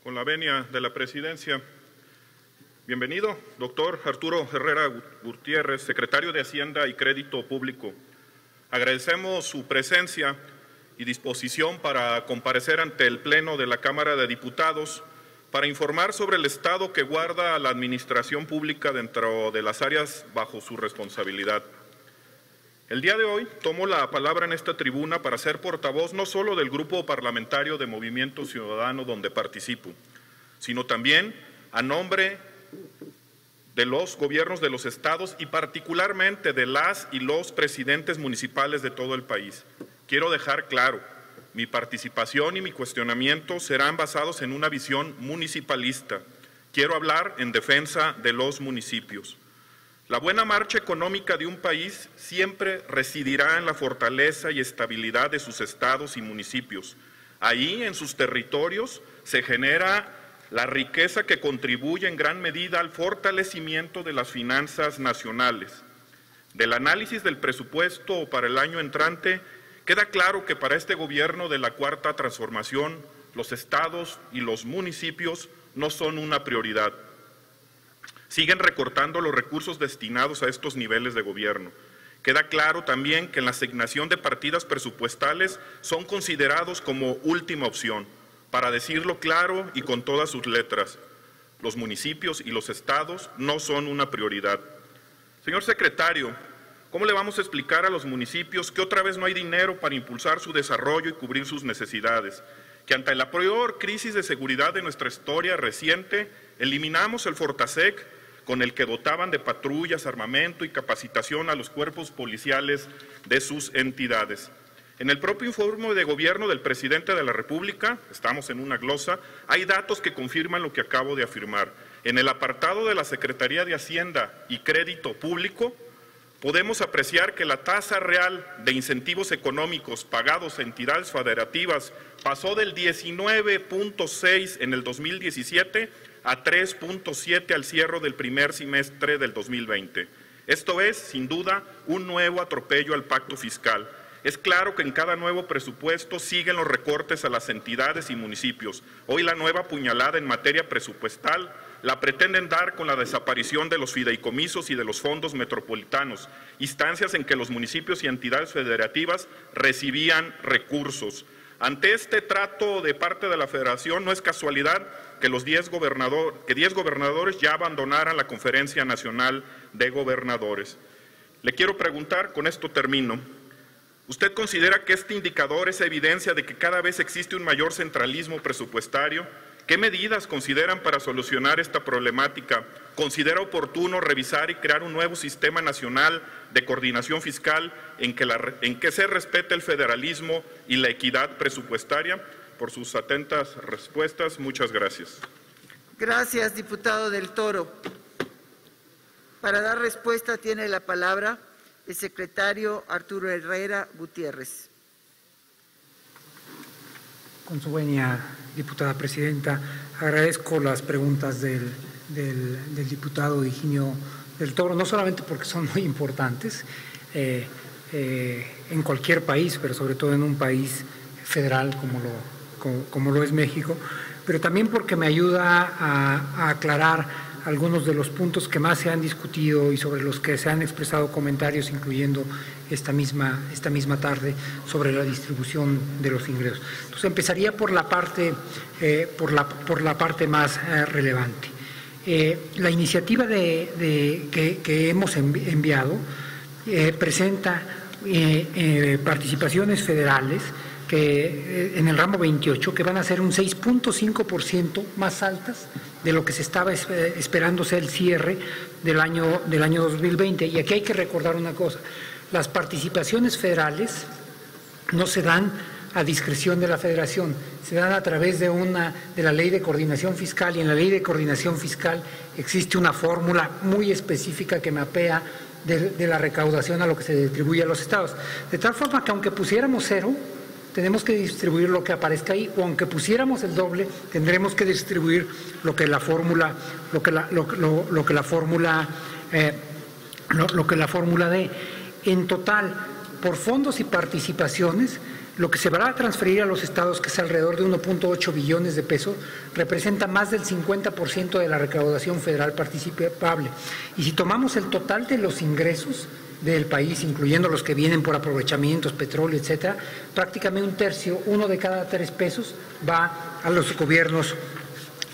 Con la venia de la presidencia, bienvenido, doctor Arturo Herrera Gutiérrez, secretario de Hacienda y Crédito Público. Agradecemos su presencia y disposición para comparecer ante el Pleno de la Cámara de Diputados para informar sobre el estado que guarda la administración pública dentro de las áreas bajo su responsabilidad. El día de hoy tomo la palabra en esta tribuna para ser portavoz no solo del Grupo Parlamentario de Movimiento Ciudadano donde participo, sino también a nombre de los gobiernos de los estados y particularmente de las y los presidentes municipales de todo el país. Quiero dejar claro, mi participación y mi cuestionamiento serán basados en una visión municipalista. Quiero hablar en defensa de los municipios. La buena marcha económica de un país siempre residirá en la fortaleza y estabilidad de sus estados y municipios. Ahí, en sus territorios, se genera la riqueza que contribuye en gran medida al fortalecimiento de las finanzas nacionales. Del análisis del presupuesto para el año entrante, queda claro que para este gobierno de la Cuarta Transformación, los estados y los municipios no son una prioridad. Siguen recortando los recursos destinados a estos niveles de gobierno. Queda claro también que en la asignación de partidas presupuestales son considerados como última opción. Para decirlo claro y con todas sus letras, los municipios y los estados no son una prioridad. Señor secretario, ¿cómo le vamos a explicar a los municipios que otra vez no hay dinero para impulsar su desarrollo y cubrir sus necesidades? Que ante la peor crisis de seguridad de nuestra historia reciente, eliminamos el Fortasec, con el que dotaban de patrullas, armamento y capacitación a los cuerpos policiales de sus entidades. En el propio informe de gobierno del presidente de la República, estamos en una glosa, hay datos que confirman lo que acabo de afirmar. En el apartado de la Secretaría de Hacienda y Crédito Público, podemos apreciar que la tasa real de incentivos económicos pagados a entidades federativas pasó del 19.6 en el 2017 a 3.7 al cierre del primer semestre del 2020. Esto es, sin duda, un nuevo atropello al pacto fiscal. Es claro que en cada nuevo presupuesto siguen los recortes a las entidades y municipios. Hoy la nueva puñalada en materia presupuestal la pretenden dar con la desaparición de los fideicomisos y de los fondos metropolitanos, instancias en que los municipios y entidades federativas recibían recursos. Ante este trato de parte de la Federación, no es casualidad que 10 gobernadores ya abandonaran la Conferencia Nacional de Gobernadores. Le quiero preguntar, con esto termino, ¿usted considera que este indicador es evidencia de que cada vez existe un mayor centralismo presupuestario? ¿Qué medidas consideran para solucionar esta problemática? ¿Considera oportuno revisar y crear un nuevo sistema nacional de coordinación fiscal en que se respete el federalismo y la equidad presupuestaria? Por sus atentas respuestas, muchas gracias. Gracias, diputado del Toro. Para dar respuesta tiene la palabra el secretario Arturo Herrera Gutiérrez. Con su venia, diputada presidenta, agradezco las preguntas del diputado Higinio del Toro, no solamente porque son muy importantes en cualquier país, pero sobre todo en un país federal como lo es México, pero también porque me ayuda a aclarar algunos de los puntos que más se han discutido y sobre los que se han expresado comentarios, incluyendo esta misma tarde, sobre la distribución de los ingresos. Entonces empezaría por la parte más relevante. La iniciativa que hemos enviado presenta participaciones federales que en el ramo 28, que van a ser un 6.5% más altas de lo que se estaba esperando ser el cierre del año 2020. Y aquí hay que recordar una cosa: las participaciones federales no se dan a discreción de la Federación, se dan a través de la Ley de Coordinación Fiscal, y en la Ley de Coordinación Fiscal existe una fórmula muy específica que mapea de la recaudación a lo que se distribuye a los estados. De tal forma que aunque pusiéramos cero, tenemos que distribuir lo que aparezca ahí, o aunque pusiéramos el doble, tendremos que distribuir lo que la fórmula dé. En total, por fondos y participaciones, Lo que se va a transferir a los estados, que es alrededor de 1.8 billones de pesos, representa más del 50% de la recaudación federal participable. Y si tomamos el total de los ingresos del país, incluyendo los que vienen por aprovechamientos, petróleo, etcétera, prácticamente un tercio, 1 de cada 3 pesos, va a los gobiernos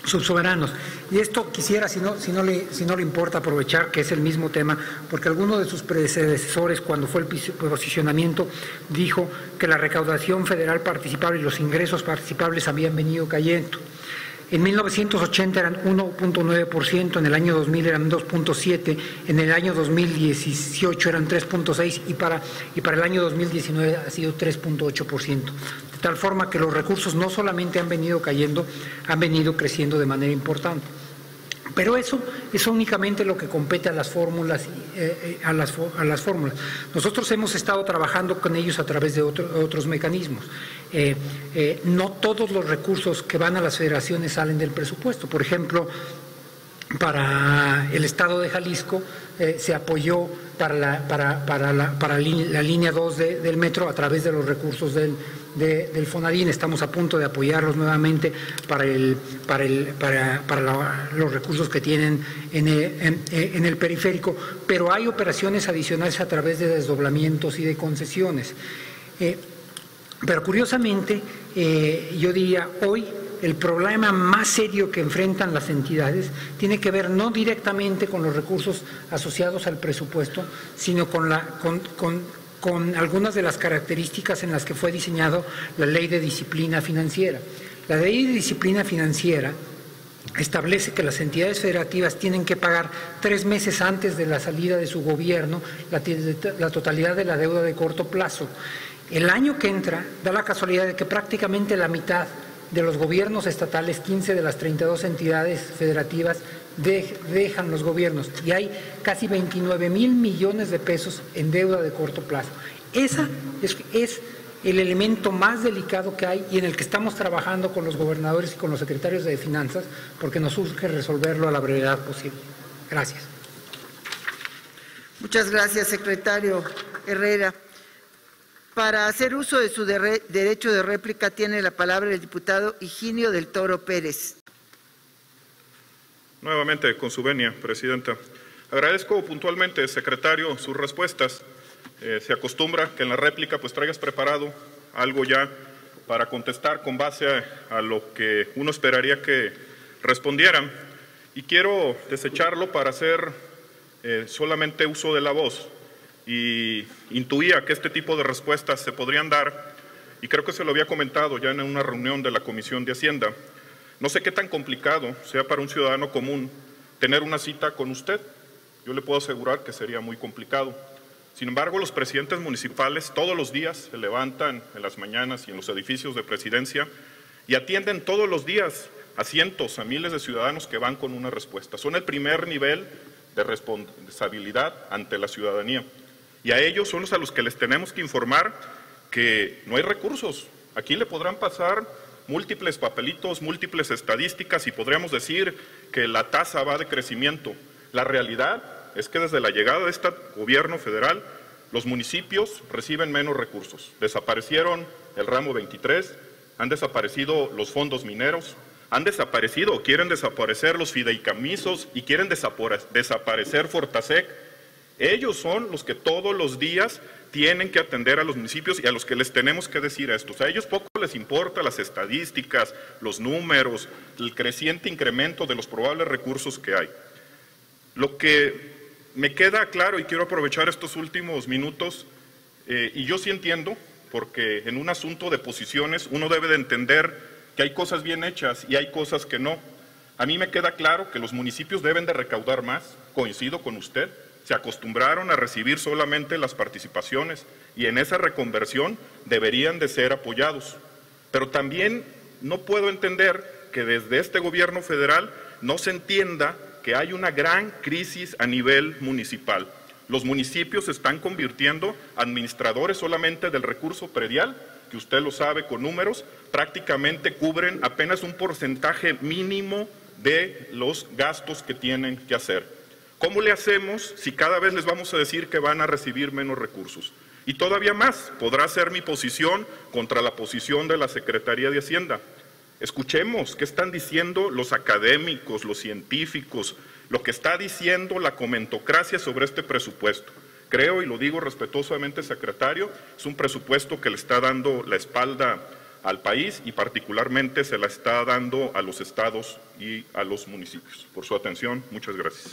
subsoberanos. Y esto quisiera, si no le importa, aprovechar que es el mismo tema, porque alguno de sus predecesores, cuando fue el posicionamiento, dijo que la recaudación federal participable y los ingresos participables habían venido cayendo. En 1980 eran 1.9%, en el año 2000 eran 2.7%, en el año 2018 eran 3.6% y para el año 2019 ha sido 3.8%. De tal forma que los recursos no solamente han venido cayendo, han venido creciendo de manera importante. Pero eso es únicamente lo que compete a las fórmulas. Nosotros hemos estado trabajando con ellos a través de otros mecanismos. No todos los recursos que van a las federaciones salen del presupuesto. Por ejemplo, para el estado de Jalisco se apoyó para la línea 2 del metro a través de los recursos del Fonadín. Estamos a punto de apoyarlos nuevamente para los recursos que tienen en el periférico, pero hay operaciones adicionales a través de desdoblamientos y de concesiones. Pero curiosamente, yo diría, hoy el problema más serio que enfrentan las entidades tiene que ver no directamente con los recursos asociados al presupuesto, sino con algunas de las características en las que fue diseñado la Ley de Disciplina Financiera. La Ley de Disciplina Financiera establece que las entidades federativas tienen que pagar 3 meses antes de la salida de su gobierno la totalidad de la deuda de corto plazo. El año que entra da la casualidad de que prácticamente la mitad de los gobiernos estatales, 15 de las 32 entidades federativas, dejan los gobiernos y hay casi 29,000 millones de pesos en deuda de corto plazo. Esa es el elemento más delicado que hay y en el que estamos trabajando con los gobernadores y con los secretarios de Finanzas porque nos urge resolverlo a la brevedad posible. Gracias. Muchas gracias, secretario Herrera. Para hacer uso de su derecho de réplica tiene la palabra el diputado Higinio del Toro Pérez. Nuevamente, con su venia, Presidenta. Agradezco puntualmente, secretario, sus respuestas. Se acostumbra que en la réplica pues traigas preparado algo ya para contestar con base a lo que uno esperaría que respondieran. Y quiero desecharlo para hacer solamente uso de la voz. Y intuía que este tipo de respuestas se podrían dar, y creo que se lo había comentado ya en una reunión de la Comisión de Hacienda. No sé qué tan complicado sea para un ciudadano común tener una cita con usted. Yo le puedo asegurar que sería muy complicado. Sin embargo, los presidentes municipales todos los días se levantan en las mañanas y en los edificios de presidencia y atienden todos los días a cientos, a miles de ciudadanos que van con una respuesta. Son el primer nivel de responsabilidad ante la ciudadanía. Y a ellos son a los que les tenemos que informar que no hay recursos. Aquí le podrán pasar múltiples papelitos, múltiples estadísticas y podríamos decir que la tasa va de crecimiento. La realidad es que desde la llegada de este gobierno federal, los municipios reciben menos recursos. Desaparecieron el ramo 23, han desaparecido los fondos mineros, han desaparecido o quieren desaparecer los fideicomisos y quieren desaparecer Fortasec. Ellos son los que todos los días tienen que atender a los municipios y a los que les tenemos que decir esto. O sea, a ellos poco les importa las estadísticas, los números, el creciente incremento de los probables recursos que hay. Lo que me queda claro, y quiero aprovechar estos últimos minutos, y yo sí entiendo, porque en un asunto de posiciones uno debe de entender que hay cosas bien hechas y hay cosas que no. A mí me queda claro que los municipios deben de recaudar más, coincido con usted. Se acostumbraron a recibir solamente las participaciones y en esa reconversión deberían de ser apoyados. Pero también no puedo entender que desde este gobierno federal no se entienda que hay una gran crisis a nivel municipal. Los municipios se están convirtiendo administradores solamente del recurso predial, que usted lo sabe con números, prácticamente cubren apenas un porcentaje mínimo de los gastos que tienen que hacer. ¿Cómo le hacemos si cada vez les vamos a decir que van a recibir menos recursos? Y todavía más, podrá ser mi posición contra la posición de la Secretaría de Hacienda. Escuchemos qué están diciendo los académicos, los científicos, lo que está diciendo la comentocracia sobre este presupuesto. Creo, y lo digo respetuosamente, secretario, es un presupuesto que le está dando la espalda al país y particularmente se la está dando a los estados y a los municipios. Por su atención, muchas gracias.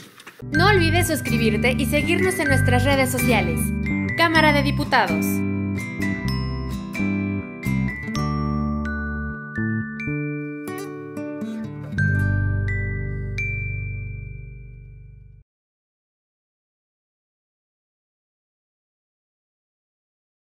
No olvides suscribirte y seguirnos en nuestras redes sociales. Cámara de Diputados.